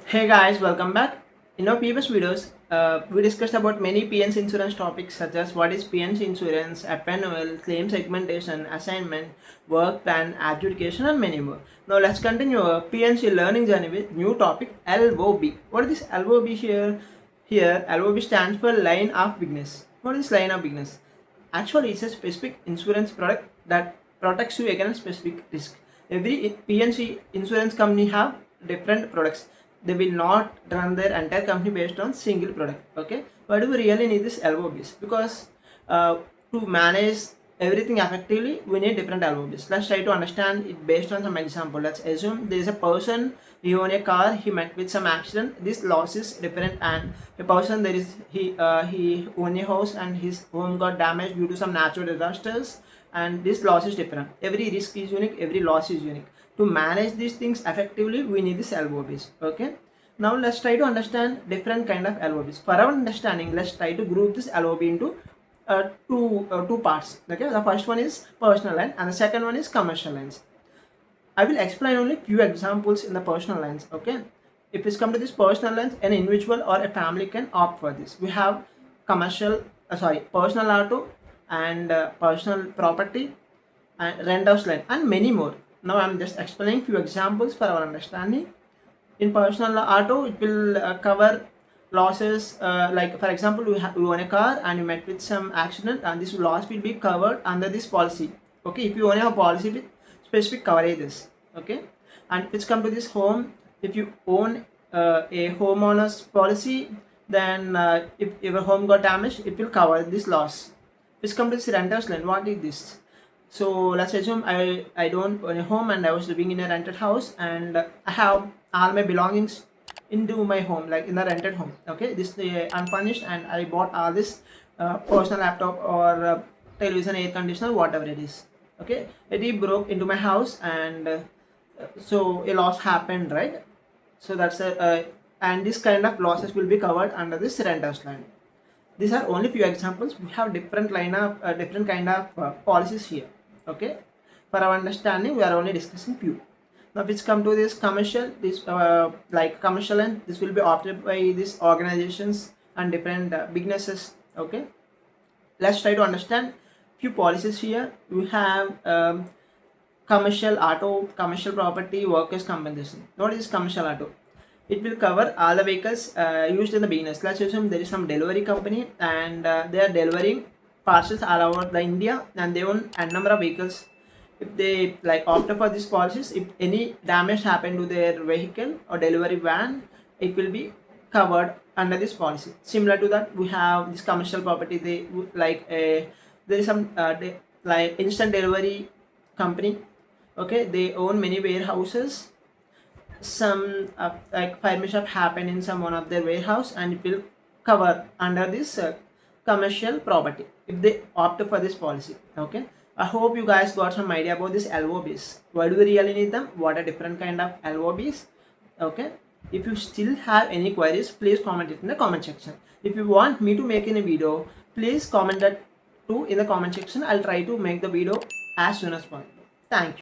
Hey guys, welcome back. In our previous videos, we discussed about many P&C insurance topics such as what is P&C insurance, FNOL, claim segmentation, assignment, work plan, adjudication, and many more. Now let's continue our P&C learning journey with new topic LOB. What is this LOB here? Here, LOB stands for line of business. What is line of business? Actually, it's a specific insurance product that protects you against specific risk. Every P&C insurance company have different products. They will not run their entire company based on single product. Okay, why do we really need this LOBs? Because to manage everything effectively, we need different LOBs. Let's try to understand it based on some example. Let's assume there is a person, he own a car, he met with some accident. This loss is different, and a person there is he own a house and his home got damaged due to some natural disasters, and this loss is different. Every risk is unique, every loss is unique. To manage these things effectively, we need this LOBs. Okay, now let's try to understand different kind of LOBs. For our understanding, let's try to group this LOB into two parts. Okay, the first one is personal line and the second one is commercial lines. I will explain only few examples in the personal lines. Okay, if it's come to this personal lines, an individual or a family can opt for this. We have personal auto and personal property and rent house line and many more. Now I'm just explaining few examples for our understanding. In personal auto, it will cover losses like, for example, we own a car and you met with some accident, and this loss will be covered under this policy. Okay, if you own a policy with specific coverages. Okay, and let's come to this home. If you own a homeowners policy, then if your home got damaged, it will cover this loss. Let's come to this renters line. What is this? So let's assume I don't own a home and I was living in a rented house, and I have all my belongings into my home, like in the rented home. Okay, this unfurnished, and I bought all this personal laptop or television, air conditioner, whatever it is. Okay, it broke into my house, and so a loss happened, right? So that's a and this kind of losses will be covered under this renters line. These are only few examples. We have different line of different kind of policies here. Okay, for our understanding, we are only discussing few. Now let's come to this commercial. This like commercial, and this will be opted by these organizations and different businesses. Okay, let's try to understand few policies here. We have commercial auto, commercial property, workers compensation. What is commercial auto? It will cover all the vehicles used in the business. Let's assume there is some delivery company, and they are delivering parcels all over the India, and they own a number of vehicles. If they like opt for these policies, if any damage happened to their vehicle or delivery van, it will be covered under this policy. Similar to that, we have this commercial property. They like there is some like instant delivery company. Okay, they own many warehouses. Some like fire mishap happened in some one of their warehouse, and it will cover under this commercial property if they opt for this policy. Okay, I hope you guys got some idea about this LOBs. Why do we really need them? What are different kind of LOBs? Okay, if you still have any queries, please comment it in the comment section. If you want me to make any video, please comment that too in the comment section. I'll try to make the video as soon as possible. Thank you.